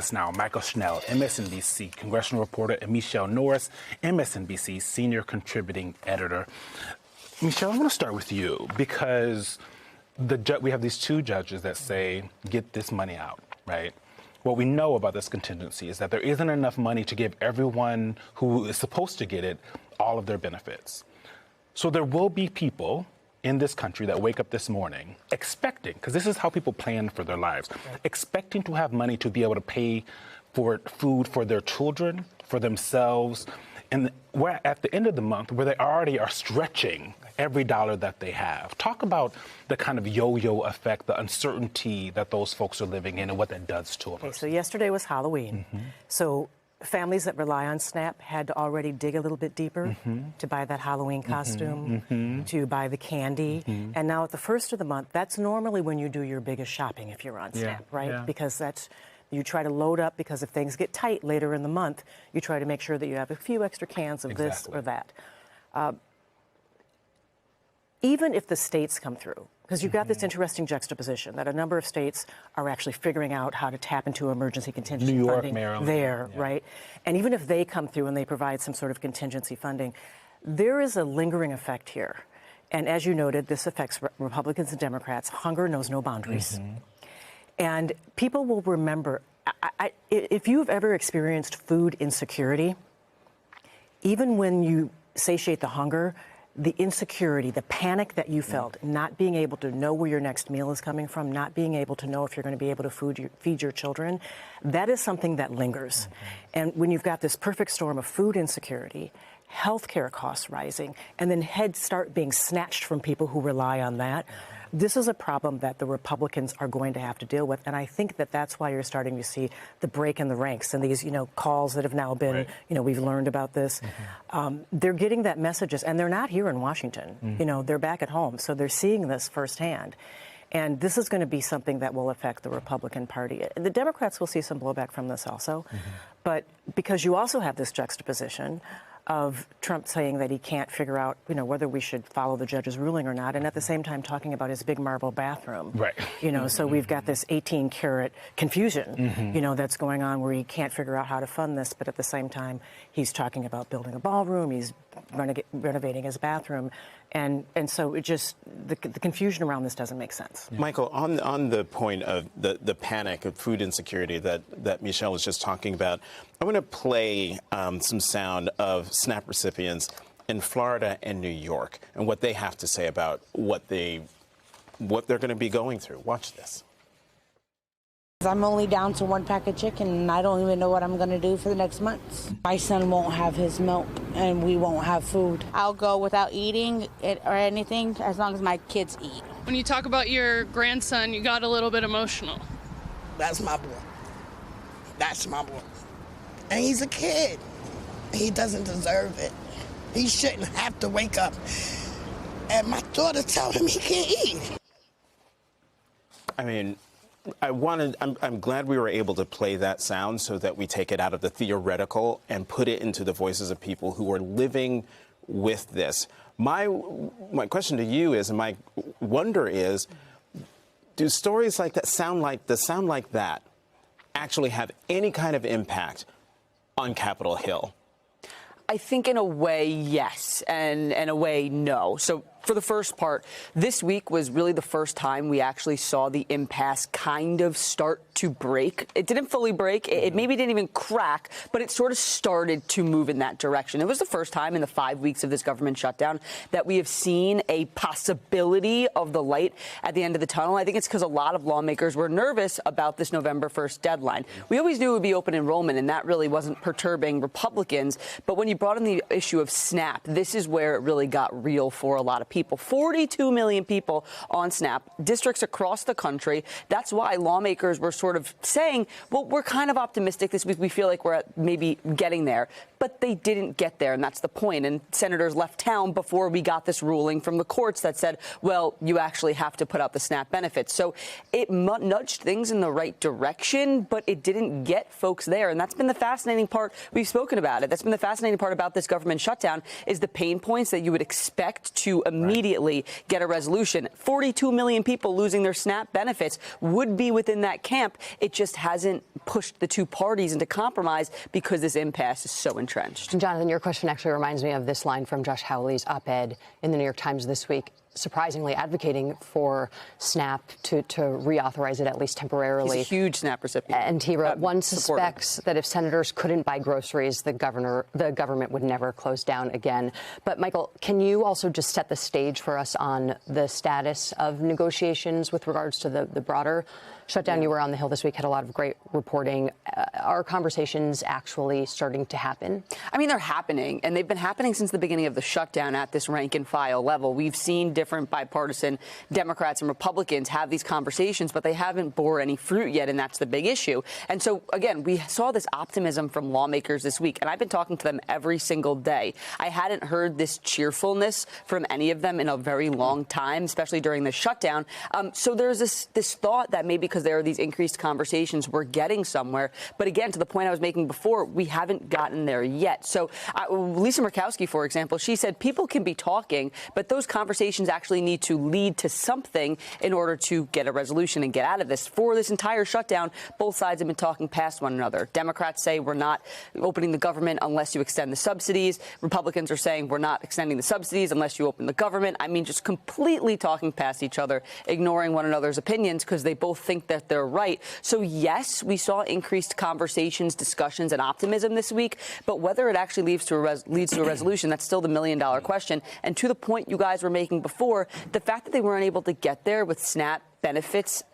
It's now Michael Schnell, MSNBC congressional reporter, and Michelle Norris, MSNBC senior contributing editor. Michelle, I want to start with you because we have these two judges that say, get this money out, right? What we know about this contingency is that there isn't enough money to give everyone who is supposed to get it all of their benefits. So there will be people in this country that wake up this morning expecting, because this is how people plan for their lives, expecting to have money to be able to pay for food for their children, for themselves, and we're at the end of the month where they already are stretching every dollar that they have. Talk about the kind of yo-yo effect, the uncertainty that those folks are living in and what that does to them. So yesterday was Halloween. So families that rely on SNAP had to already dig a little bit deeper to buy that Halloween costume, to buy the candy. And now at the first of the month, that's normally when you do your biggest shopping if you're on SNAP, right? Yeah. Because you try to load up, because if things get tight later in the month, you try to make sure that you have a few extra cans of this or that. Even if the states come through, because you've got this interesting juxtaposition that a number of states are actually figuring out how to tap into emergency contingency New York, funding Maryland, there, right? And even if they come through and they provide some sort of contingency funding, there is a lingering effect here. And as you noted, this affects Republicans and Democrats. Hunger knows no boundaries. And people will remember, if you've ever experienced food insecurity, even when you satiate the hunger, the insecurity, the panic that you felt, not being able to know where your next meal is coming from, not being able to know if you're going to be able to feed your children, that is something that lingers. And when you've got this perfect storm of food insecurity, healthcare costs rising, and then Head Start being snatched from people who rely on that, this is a problem that the Republicans are going to have to deal with. And I think that that's why you're starting to see the break in the ranks and these, calls that have now been, we've learned about this. They're getting that messages, and they're not here in Washington. They're back at home. So they're seeing this firsthand. And this is going to be something that will affect the Republican Party. The Democrats will see some blowback from this also. But because you also have this juxtaposition of Trump saying that he can't figure out, whether we should follow the judge's ruling or not, and at the same time talking about his big marble bathroom. Right. So we've got this 18-karat confusion, that's going on where he can't figure out how to fund this, but at the same time, he's talking about building a ballroom, he's renovating his bathroom, and so it just, the confusion around this doesn't make sense. Michael, on the point of the panic of food insecurity that Michelle was just talking about, I want to play some sound of SNAP recipients in Florida and New York and what they have to say about what they're going to be going through. Watch this. I'm only down to 1 pack of chicken, and I don't even know what I'm going to do for the next months. My son won't have his milk, and we won't have food. I'll go without eating it or anything as long as my kids eat. When you talk about your grandson, you got a little bit emotional. That's my boy. That's my boy. And he's a kid. He doesn't deserve it. He shouldn't have to wake up and my daughter tell him he can't eat. I mean, I'm glad we were able to play that sound so that we take it out of the theoretical and put it into the voices of people who are living with this. My question to you is, and my wonder is, do stories like that sound like that actually have any kind of impact on Capitol Hill? I think in a way, yes, and in a way, no. So for the first part, this week was really the first time we actually saw the impasse kind of start to break. It didn't fully break. It maybe didn't even crack, but it sort of started to move in that direction. It was the first time in the 5 weeks of this government shutdown that we have seen a possibility of the light at the end of the tunnel. I think it's because a lot of lawmakers were nervous about this November 1st deadline. We always knew it would be open enrollment, and that really wasn't perturbing Republicans. But when you brought in the issue of SNAP, this is where it really got real for a lot of people. 42 million people on SNAP, districts across the country. That's why lawmakers were sort of saying, well, we're kind of optimistic this week. We feel like we're at maybe getting there. But they didn't get there, and that's the point. And senators left town before we got this ruling from the courts that said, well, you actually have to put out the SNAP benefits. So it nudged things in the right direction, but it didn't get folks there. And that's been the fascinating part. We've spoken about it. That's been the fascinating part about this government shutdown is the pain points that you would expect to immediately get a resolution. 42 million people losing their SNAP benefits would be within that camp. It just hasn't pushed the two parties into compromise because this impasse is so entrenched. And Jonathan, your question actually reminds me of this line from Josh Hawley's op-ed in the New York Times this week, surprisingly advocating for SNAP to reauthorize it at least temporarily. He's a huge SNAP recipient. And he wrote, one suspects that if senators couldn't buy groceries, the government would never close down again. But Michael, can you also just set the stage for us on the status of negotiations with regards to the broader shutdown? You were on the Hill this week, had a lot of great reporting. Are conversations actually starting to happen? I mean, they're happening, and they've been happening since the beginning of the shutdown at this rank and file level. We've seen different bipartisan Democrats and Republicans have these conversations, but they haven't bore any fruit yet, and that's the big issue. And so, again, we saw this optimism from lawmakers this week, and I've been talking to them every single day. I hadn't heard this cheerfulness from any of them in a very long time, especially during the shutdown. So there's this thought that maybe because there are these increased conversations, we're getting somewhere. But again, to the point I was making before, we haven't gotten there yet. So Lisa Murkowski, for example, she said people can be talking, but those conversations actually need to lead to something in order to get a resolution and get out of this. For this entire shutdown, both sides have been talking past one another. Democrats say we're not opening the government unless you extend the subsidies. Republicans are saying we're not extending the subsidies unless you open the government. I mean, just completely talking past each other, ignoring one another's opinions because they both think that they're right. So, yes, we saw increased conversations, discussions, and optimism this week. But whether it actually leads to a resolution, that's still the million-dollar question. And to the point you guys were making before, the fact that they weren't able to get there with SNAP benefits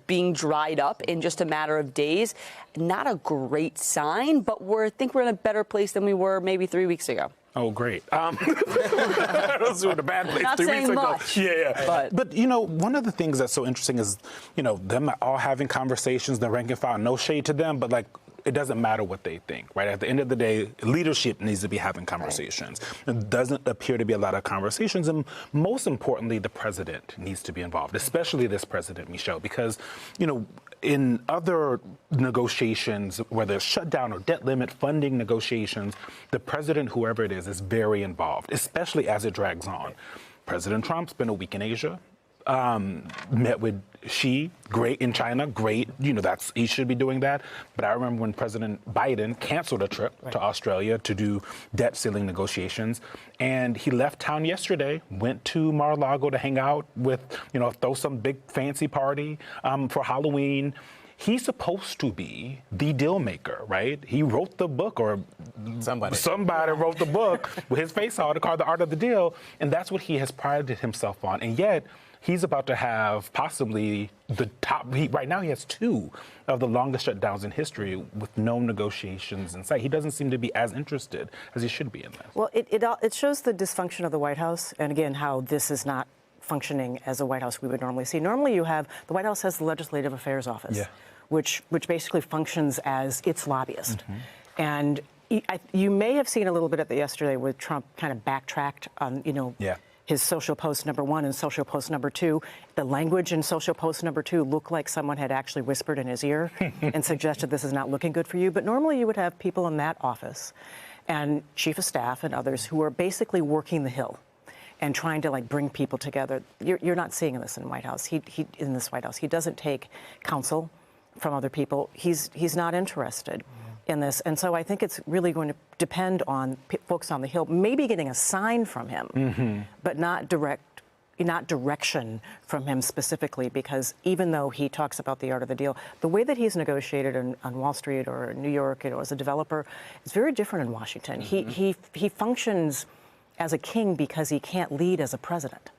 being dried up in just a matter of days, not a great sign, but I think we're in a better place than we were maybe 3 weeks ago. Oh, great. Those were the bad place Not 3 weeks saying ago. much, Yeah. But, you know, one of the things that's so interesting is, you know, them all having conversations, the rank and file, no shade to them, but, like, it doesn't matter what they think, right? At the end of the day, leadership needs to be having conversations. Right. It doesn't appear to be a lot of conversations. And most importantly, the president needs to be involved, especially this president, Michelle, because, you know, in other negotiations, whether it's shutdown or debt limit funding negotiations, the president, whoever it is very involved, especially as it drags on. President Trump spent a week in Asia. Met with Xi, great in China, great. You know, he should be doing that. But I remember when President Biden canceled a trip to Australia to do debt ceiling negotiations, and he left town yesterday, went to Mar-a-Lago to hang out with, you know, throw some big fancy party for Halloween. He's supposed to be the deal maker, right? He wrote the book, or somebody wrote the book with his face on it called The Art of the Deal, and that's what he has prided himself on. And yet, he's about to have possibly the top. Right now, he has 2 of the longest shutdowns in history with no negotiations in sight. He doesn't seem to be as interested as he should be in this. Well, it shows the dysfunction of the White House, and again, how this is not functioning as a White House we would normally see. Normally, the White House has the Legislative Affairs Office, which basically functions as its lobbyist. Mm-hmm. And you may have seen a little bit of it yesterday where Trump kind of backtracked on, you know, his social post number 1 and social post number 2. The language in social post number 2 looked like someone had actually whispered in his ear and suggested this is not looking good for you. But normally you would have people in that office and chief of staff and others who are basically working the Hill and trying to, like, bring people together. You're not seeing this in White House. In this White House, he doesn't take counsel from other people. He's not interested in this. And so I think it's really going to depend on folks on the Hill maybe getting a sign from him, but not direction from him specifically, because even though he talks about the art of the deal, the way that he's negotiated on Wall Street or in New York, you know, as a developer, is very different in Washington. He functions as a king because he can't lead as a president.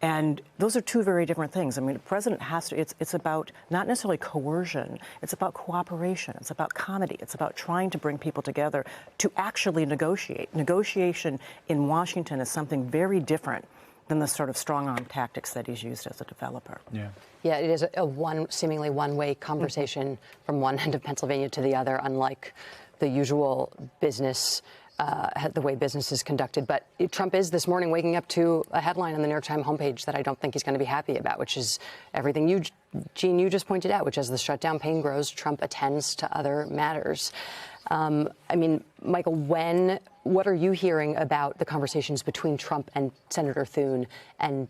And those are 2 very different things. I mean, the president has to, it's about not necessarily coercion, it's about cooperation, it's about comedy, it's about trying to bring people together to actually negotiate. Negotiation in Washington is something very different than the sort of strong-arm tactics that he's used as a developer. Yeah, it is a seemingly one-way conversation from one end of Pennsylvania to the other, unlike the usual business the way business is conducted. But Trump is this morning waking up to a headline on the New York Times homepage that I don't think he's going to be happy about, which is everything Gene, you just pointed out, which as the shutdown pain grows, Trump attends to other matters. I mean, Michael, when what are you hearing about the conversations between Trump and Senator Thune and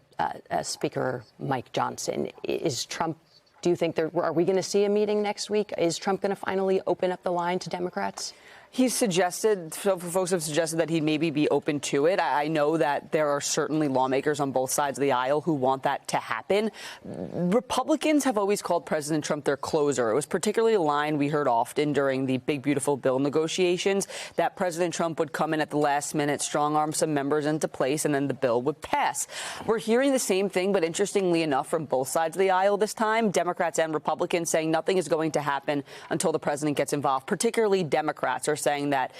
Speaker Mike Johnson? Is Trump, do you think are we going to see a meeting next week? Is Trump going to finally open up the line to Democrats? He's suggested, folks have suggested that he'd maybe be open to it. I know that there are certainly lawmakers on both sides of the aisle who want that to happen. Republicans have always called President Trump their closer. It was particularly a line we heard often during the big, beautiful bill negotiations, that President Trump would come in at the last minute, strong-arm some members into place, and then the bill would pass. We're hearing the same thing, but interestingly enough, from both sides of the aisle this time, Democrats and Republicans saying nothing is going to happen until the president gets involved. Particularly Democrats are saying that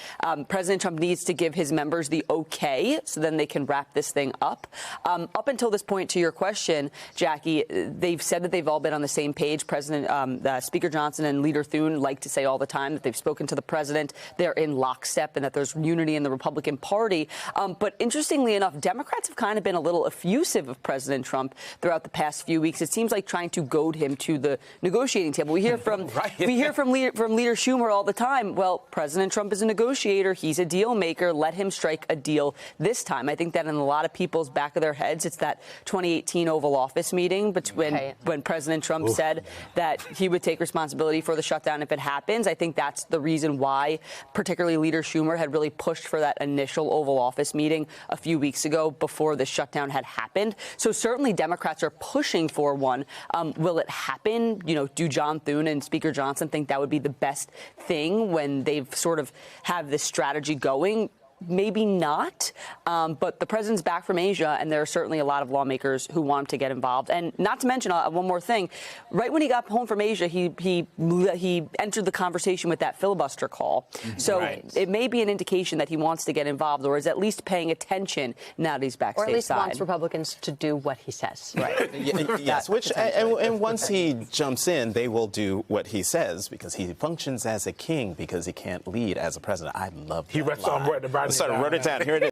President Trump needs to give his members the okay so then they can wrap this thing up. Up until this point, to your question, Jackie, they've said that they've all been on the same page. Speaker Johnson and Leader Thune like to say all the time that they've spoken to the president. They're in lockstep and that there's unity in the Republican Party. But interestingly enough, Democrats have kind of been a little effusive of President Trump throughout the past few weeks. It seems like trying to goad him to the negotiating table. We hear from Leader Schumer all the time. Well, President Trump is a negotiator. He's a deal maker. Let him strike a deal this time. I think that in a lot of people's back of their heads, it's that 2018 Oval Office meeting when President Trump said that he would take responsibility for the shutdown if it happens. I think that's the reason why particularly Leader Schumer had really pushed for that initial Oval Office meeting a few weeks ago before the shutdown had happened. So certainly Democrats are pushing for one. Will it happen? Do John Thune and Speaker Johnson think that would be the best thing when they've sort of have this strategy going? Maybe not, but the president's back from Asia, and there are certainly a lot of lawmakers who want him to get involved. And not to mention one more thing, right when he got home from Asia, he entered the conversation with that filibuster call. So it may be an indication that he wants to get involved, or is at least paying attention now that he's back stateside. Or at least wants Republicans to do what he says. Right. Yes, and once he jumps in, they will do what he says because he functions as a king because he can't lead as a president. I love that. He rests on right. Sorry, wrote it down. Here it is.